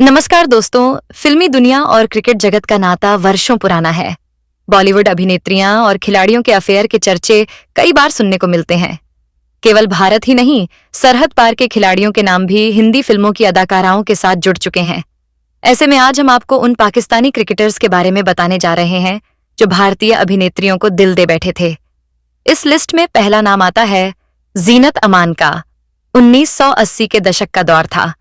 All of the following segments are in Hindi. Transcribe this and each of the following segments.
नमस्कार दोस्तों, फिल्मी दुनिया और क्रिकेट जगत का नाता वर्षों पुराना है। बॉलीवुड अभिनेत्रियां और खिलाड़ियों के अफेयर के चर्चे कई बार सुनने को मिलते हैं। केवल भारत ही नहीं, सरहद पार के खिलाड़ियों के नाम भी हिंदी फिल्मों की अदाकाराओं के साथ जुड़ चुके हैं। ऐसे में आज हम आपको उन पाकिस्तानी क्रिकेटर्स के बारे में बताने जा रहे हैं जो भारतीय अभिनेत्रियों को दिल दे बैठे थे। इस लिस्ट में पहला नाम आता है जीनत अमान का। 1980 के दशक का दौर था।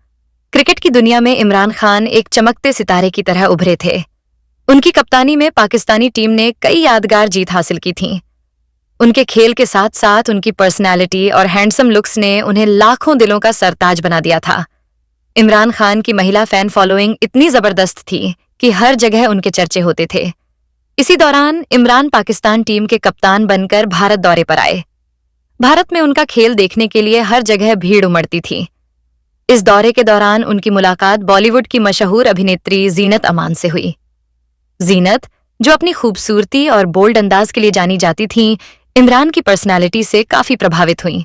क्रिकेट की दुनिया में इमरान खान एक चमकते सितारे की तरह उभरे थे। उनकी कप्तानी में पाकिस्तानी टीम ने कई यादगार जीत हासिल की थीं। उनके खेल के साथ साथ उनकी पर्सनैलिटी और हैंडसम लुक्स ने उन्हें लाखों दिलों का सरताज बना दिया था। इमरान खान की महिला फैन फॉलोइंग इतनी जबरदस्त थी कि हर जगह उनके चर्चे होते थे। इसी दौरान इमरान पाकिस्तान टीम के कप्तान बनकर भारत दौरे पर आए। भारत में उनका खेल देखने के लिए हर जगह भीड़ उमड़ती थी। इस दौरे के दौरान उनकी मुलाकात बॉलीवुड की मशहूर अभिनेत्री जीनत अमान से हुई। जीनत, जो अपनी खूबसूरती और बोल्ड अंदाज के लिए जानी जाती थीं, इमरान की पर्सनालिटी से काफी प्रभावित हुईं।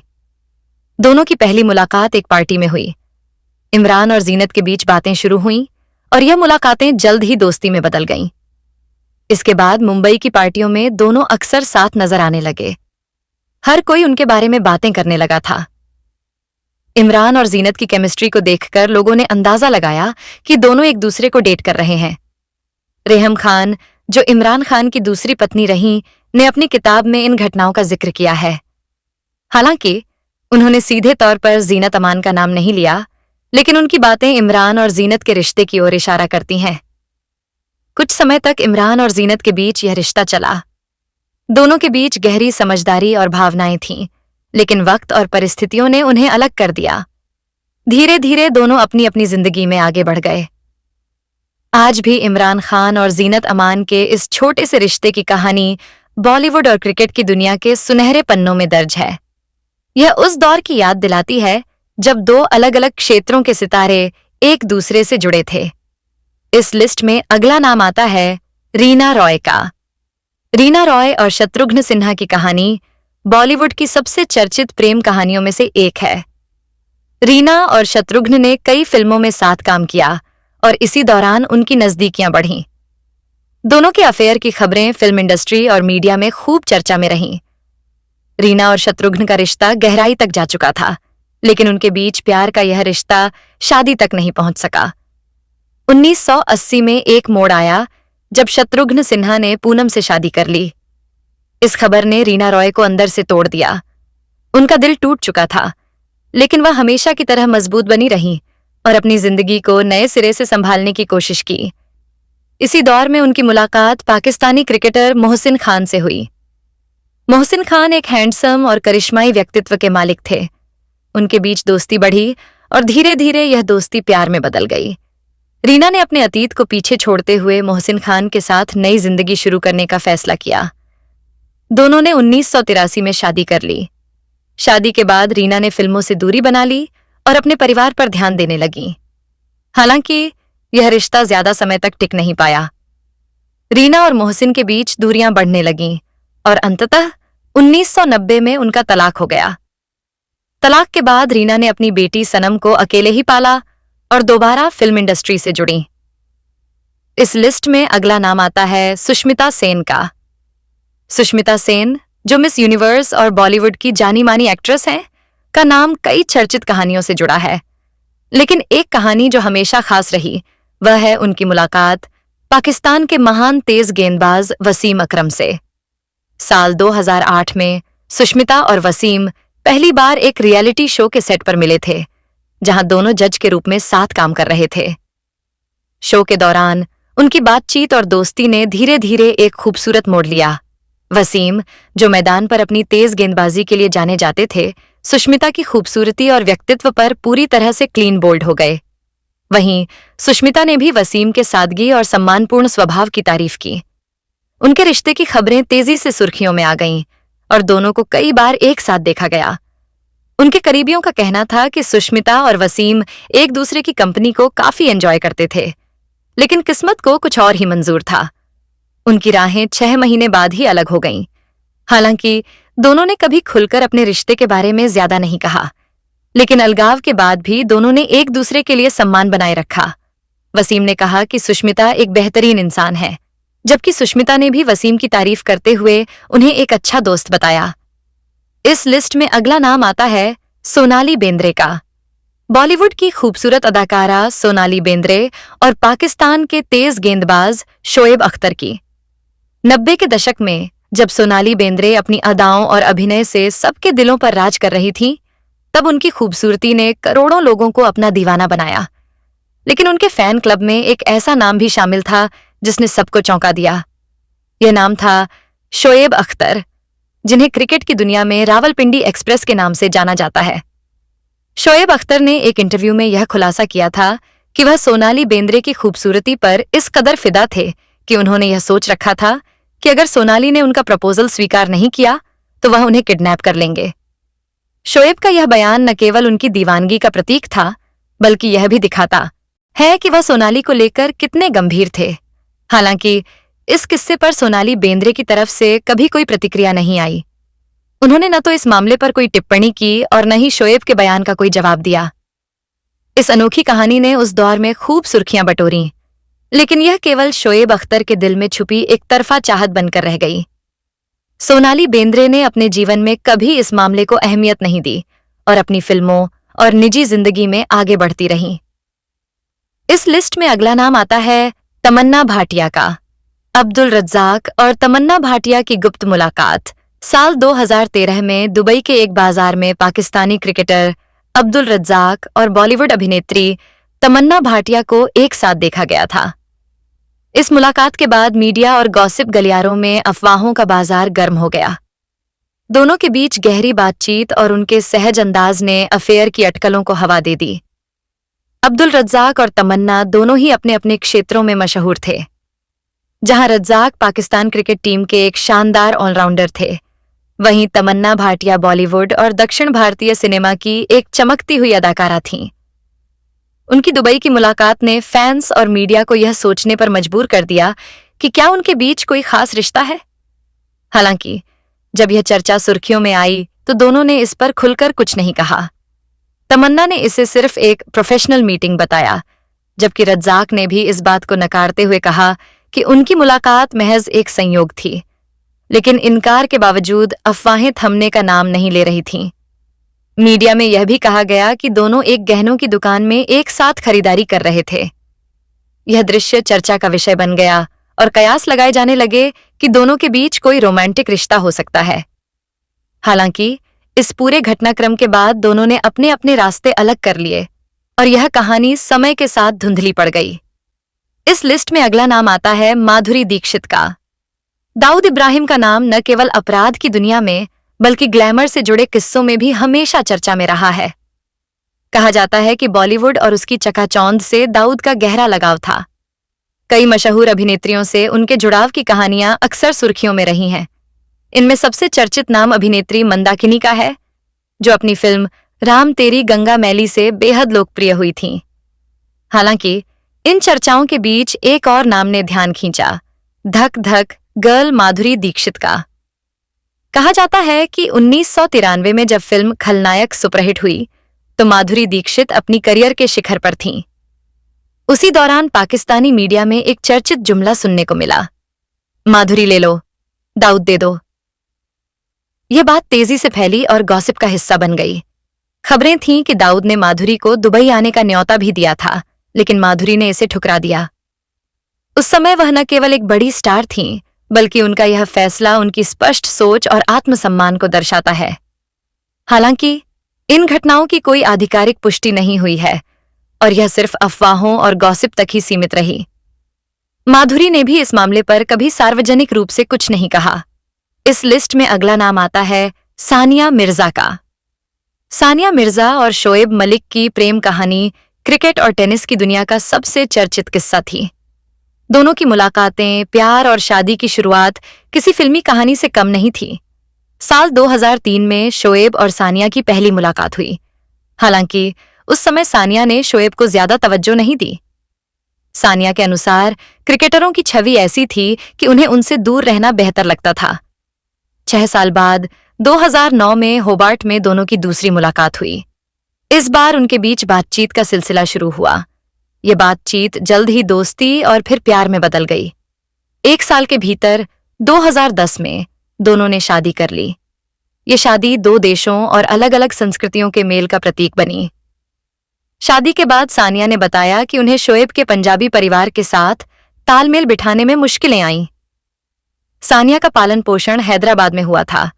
दोनों की पहली मुलाकात एक पार्टी में हुई। इमरान और जीनत के बीच बातें शुरू हुईं और यह मुलाकातें जल्द ही दोस्ती में बदल गईं। इसके बाद मुंबई की पार्टियों में दोनों अक्सर साथ नजर आने लगे। हर कोई उनके बारे में बातें करने लगा था। इमरान और जीनत की केमिस्ट्री को देखकर लोगों ने अंदाजा लगाया कि दोनों एक दूसरे को डेट कर रहे हैं। रेहम खान, जो इमरान खान की दूसरी पत्नी रहीं, ने अपनी किताब में इन घटनाओं का जिक्र किया है। हालांकि उन्होंने सीधे तौर पर जीनत अमान का नाम नहीं लिया, लेकिन उनकी बातें इमरान और जीनत के रिश्ते की ओर इशारा करती हैं। कुछ समय तक इमरान और जीनत के बीच यह रिश्ता चला। दोनों के बीच गहरी समझदारी और भावनाएं थीं, लेकिन वक्त और परिस्थितियों ने उन्हें अलग कर दिया। धीरे धीरे दोनों अपनी अपनी जिंदगी में आगे बढ़ गए। आज भी इमरान खान और जीनत अमान के इस छोटे से रिश्ते की कहानी बॉलीवुड और क्रिकेट की दुनिया के सुनहरे पन्नों में दर्ज है। यह उस दौर की याद दिलाती है जब दो अलग अलग क्षेत्रों के सितारे एक दूसरे से जुड़े थे। इस लिस्ट में अगला नाम आता है रीना रॉय का। रीना रॉय और शत्रुघ्न सिन्हा की कहानी बॉलीवुड की सबसे चर्चित प्रेम कहानियों में से एक है। रीना और शत्रुघ्न ने कई फिल्मों में साथ काम किया और इसी दौरान उनकी नजदीकियां बढ़ीं। दोनों के अफेयर की खबरें फिल्म इंडस्ट्री और मीडिया में खूब चर्चा में रहीं। रीना और शत्रुघ्न का रिश्ता गहराई तक जा चुका था, लेकिन उनके बीच प्यार का यह रिश्ता शादी तक नहीं पहुंच सका। 1980 में एक मोड़ आया जब शत्रुघ्न सिन्हा ने पूनम से शादी कर ली। इस खबर ने रीना रॉय को अंदर से तोड़ दिया। उनका दिल टूट चुका था, लेकिन वह हमेशा की तरह मजबूत बनी रही और अपनी जिंदगी को नए सिरे से संभालने की कोशिश की। इसी दौर में उनकी मुलाकात पाकिस्तानी क्रिकेटर मोहसिन खान से हुई। मोहसिन खान एक हैंडसम और करिश्माई व्यक्तित्व के मालिक थे। उनके बीच दोस्ती बढ़ी और धीरे धीरे यह दोस्ती प्यार में बदल गई। रीना ने अपने अतीत को पीछे छोड़ते हुए मोहसिन खान के साथ नई जिंदगी शुरू करने का फैसला किया। दोनों ने 1983 में शादी कर ली। शादी के बाद रीना ने फिल्मों से दूरी बना ली और अपने परिवार पर ध्यान देने लगी। हालांकि यह रिश्ता ज्यादा समय तक टिक नहीं पाया। रीना और मोहसिन के बीच दूरियां बढ़ने लगीं और अंततः 1990 में उनका तलाक हो गया। तलाक के बाद रीना ने अपनी बेटी सनम को अकेले ही पाला और दोबारा फिल्म इंडस्ट्री से जुड़ी। इस लिस्ट में अगला नाम आता है सुष्मिता सेन का। सुष्मिता सेन, जो मिस यूनिवर्स और बॉलीवुड की जानी मानी एक्ट्रेस हैं, का नाम कई चर्चित कहानियों से जुड़ा है। लेकिन एक कहानी जो हमेशा खास रही, वह है उनकी मुलाकात पाकिस्तान के महान तेज गेंदबाज वसीम अकरम से। साल 2008 में सुष्मिता और वसीम पहली बार एक रियलिटी शो के सेट पर मिले थे, जहां दोनों जज के रूप में साथ काम कर रहे थे। शो के दौरान उनकी बातचीत और दोस्ती ने धीरे धीरे एक खूबसूरत मोड़ लिया। वसीम, जो मैदान पर अपनी तेज गेंदबाजी के लिए जाने जाते थे, सुष्मिता की खूबसूरती और व्यक्तित्व पर पूरी तरह से क्लीन बोल्ड हो गए। वहीं सुष्मिता ने भी वसीम के सादगी और सम्मानपूर्ण स्वभाव की तारीफ की। उनके रिश्ते की खबरें तेजी से सुर्खियों में आ गईं और दोनों को कई बार एक साथ देखा गया। उनके करीबियों का कहना था कि सुष्मिता और वसीम एक दूसरे की कंपनी को काफी एंजॉय करते थे, लेकिन किस्मत को कुछ और ही मंजूर था। उनकी राहें 6 महीने बाद ही अलग हो गईं। हालांकि दोनों ने कभी खुलकर अपने रिश्ते के बारे में ज्यादा नहीं कहा, लेकिन अलगाव के बाद भी दोनों ने एक दूसरे के लिए सम्मान बनाए रखा। वसीम ने कहा कि सुष्मिता एक बेहतरीन इंसान है, जबकि सुष्मिता ने भी वसीम की तारीफ करते हुए उन्हें एक अच्छा दोस्त बताया। इस लिस्ट में अगला नाम आता है सोनाली बेंद्रे का। बॉलीवुड की खूबसूरत अदाकारा सोनाली बेंद्रे और पाकिस्तान के तेज गेंदबाज शोएब अख्तर की। 90 के दशक में जब सोनाली बेंद्रे अपनी अदाओं और अभिनय से सबके दिलों पर राज कर रही थी, तब उनकी खूबसूरती ने करोड़ों लोगों को अपना दीवाना बनाया। लेकिन उनके फैन क्लब में एक ऐसा नाम भी शामिल था जिसने सबको चौंका दिया। यह नाम था शोएब अख्तर, जिन्हें क्रिकेट की दुनिया में रावलपिंडी एक्सप्रेस के नाम से जाना जाता है। शोएब अख्तर ने एक इंटरव्यू में यह खुलासा किया था कि वह सोनाली बेंद्रे की खूबसूरती पर इस कदर फिदा थे कि उन्होंने यह सोच रखा था कि अगर सोनाली ने उनका प्रपोजल स्वीकार नहीं किया तो वह उन्हें किडनैप कर लेंगे। शोएब का यह बयान न केवल उनकी दीवानगी का प्रतीक था, बल्कि यह भी दिखाता है कि वह सोनाली को लेकर कितने गंभीर थे। हालांकि इस किस्से पर सोनाली बेंद्रे की तरफ से कभी कोई प्रतिक्रिया नहीं आई। उन्होंने न तो इस मामले पर कोई टिप्पणी की और न ही शोएब के बयान का कोई जवाब दिया। इस अनोखी कहानी ने उस दौर में खूब सुर्खियां बटोरी, लेकिन यह केवल शोएब अख्तर के दिल में छुपी एक तरफा चाहत बनकर रह गई। सोनाली बेंद्रे ने अपने जीवन में कभी इस मामले को अहमियत नहीं दी और अपनी फिल्मों और निजी जिंदगी में आगे बढ़ती रहीं। इस लिस्ट में अगला नाम आता है तमन्ना भाटिया का। अब्दुल रज्जाक और तमन्ना भाटिया की गुप्त मुलाकात साल 2013 में दुबई के एक बाजार में पाकिस्तानी क्रिकेटर अब्दुल रज्जाक और बॉलीवुड अभिनेत्री तमन्ना भाटिया को एक साथ देखा गया था। इस मुलाकात के बाद मीडिया और गॉसिप गलियारों में अफवाहों का बाजार गर्म हो गया। दोनों के बीच गहरी बातचीत और उनके सहज अंदाज ने अफेयर की अटकलों को हवा दे दी। अब्दुल रज्जाक और तमन्ना दोनों ही अपने अपने क्षेत्रों में मशहूर थे। जहां रज्जाक पाकिस्तान क्रिकेट टीम के एक शानदार ऑलराउंडर थे, वहीं तमन्ना भाटिया बॉलीवुड और दक्षिण भारतीय सिनेमा की एक चमकती हुई अदाकारा थीं। उनकी दुबई की मुलाकात ने फैंस और मीडिया को यह सोचने पर मजबूर कर दिया कि क्या उनके बीच कोई खास रिश्ता है। हालांकि जब यह चर्चा सुर्खियों में आई तो दोनों ने इस पर खुलकर कुछ नहीं कहा। तमन्ना ने इसे सिर्फ एक प्रोफेशनल मीटिंग बताया, जबकि रज्जाक ने भी इस बात को नकारते हुए कहा कि उनकी मुलाकात महज एक संयोग थी। लेकिन इनकार के बावजूद अफवाहें थमने का नाम नहीं ले रही थीं। मीडिया में यह भी कहा गया कि दोनों एक गहनों की दुकान में एक साथ खरीदारी कर रहे थे। यह दृश्य चर्चा का विषय बन गया और कयास लगाए जाने लगे कि दोनों के बीच कोई रोमांटिक रिश्ता हो सकता है। हालांकि इस पूरे घटनाक्रम के बाद दोनों ने अपने अपने रास्ते अलग कर लिए और यह कहानी समय के साथ धुंधली पड़ गई। इस लिस्ट में अगला नाम आता है माधुरी दीक्षित का। दाऊद इब्राहिम का नाम न केवल अपराध की दुनिया में बल्कि ग्लैमर से जुड़े किस्सों में भी हमेशा चर्चा में रहा है। कहा जाता है कि बॉलीवुड और उसकी चकाचौंध से दाऊद का गहरा लगाव था। कई मशहूर अभिनेत्रियों से उनके जुड़ाव की कहानियां अक्सर सुर्खियों में रही हैं। इनमें सबसे चर्चित नाम अभिनेत्री मंदाकिनी का है, जो अपनी फिल्म राम तेरी गंगा मैली से बेहद लोकप्रिय हुई थीं। हालांकि इन चर्चाओं के बीच एक और नाम ने ध्यान खींचा, धक धक गर्ल माधुरी दीक्षित का। कहा जाता है कि 1993 में जब फिल्म खलनायक सुपरहिट हुई तो माधुरी दीक्षित अपनी करियर के शिखर पर थीं। उसी दौरान पाकिस्तानी मीडिया में एक चर्चित जुमला सुनने को मिला, माधुरी ले लो, दाऊद दे दो। यह बात तेजी से फैली और गॉसिप का हिस्सा बन गई। खबरें थीं कि दाऊद ने माधुरी को दुबई आने का न्योता भी दिया था, लेकिन माधुरी ने इसे ठुकरा दिया। उस समय वह न केवल एक बड़ी स्टार थीं, बल्कि उनका यह फैसला उनकी स्पष्ट सोच और आत्मसम्मान को दर्शाता है। हालांकि इन घटनाओं की कोई आधिकारिक पुष्टि नहीं हुई है और यह सिर्फ अफवाहों और गॉसिप तक ही सीमित रही। माधुरी ने भी इस मामले पर कभी सार्वजनिक रूप से कुछ नहीं कहा। इस लिस्ट में अगला नाम आता है सानिया मिर्जा का। सानिया मिर्जा और शोएब मलिक की प्रेम कहानी क्रिकेट और टेनिस की दुनिया का सबसे चर्चित किस्सा थी। दोनों की मुलाकातें, प्यार और शादी की शुरुआत किसी फिल्मी कहानी से कम नहीं थी। साल 2003 में शोएब और सानिया की पहली मुलाकात हुई। हालांकि उस समय सानिया ने शोएब को ज्यादा तवज्जो नहीं दी। सानिया के अनुसार क्रिकेटरों की छवि ऐसी थी कि उन्हें उनसे दूर रहना बेहतर लगता था। 6 साल बाद 2009 में होबार्ट में दोनों की दूसरी मुलाकात हुई। इस बार उनके बीच बातचीत का सिलसिला शुरू हुआ। ये बातचीत जल्द ही दोस्ती और फिर प्यार में बदल गई। 1 साल के भीतर 2010 में दोनों ने शादी कर ली। ये शादी 2 देशों और अलग अलग संस्कृतियों के मेल का प्रतीक बनी। शादी के बाद सानिया ने बताया कि उन्हें शोएब के पंजाबी परिवार के साथ तालमेल बिठाने में मुश्किलें आईं। सानिया का पालन पोषण हैदराबाद में हुआ था,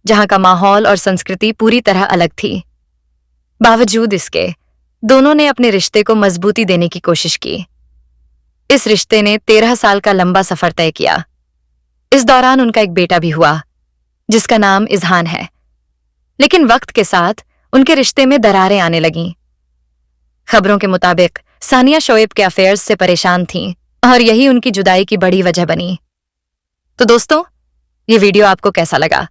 जहां का माहौल और संस्कृति पूरी तरह अलग थी। बावजूद इसके दोनों ने अपने रिश्ते को मजबूती देने की कोशिश की। इस रिश्ते ने 13 साल का लंबा सफर तय किया। इस दौरान उनका एक बेटा भी हुआ, जिसका नाम इज़हान है। लेकिन वक्त के साथ उनके रिश्ते में दरारें आने लगीं। खबरों के मुताबिक सानिया शोएब के अफेयर्स से परेशान थीं और यही उनकी जुदाई की बड़ी वजह बनी। तो दोस्तों, ये वीडियो आपको कैसा लगा?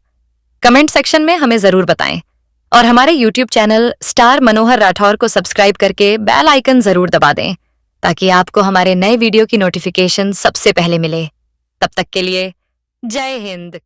कमेंट सेक्शन में हमें जरूर बताएं और हमारे YouTube चैनल स्टार मनोहर राठौर को सब्सक्राइब करके बेल आइकन जरूर दबा दें, ताकि आपको हमारे नए वीडियो की नोटिफिकेशन सबसे पहले मिले। तब तक के लिए जय हिंद।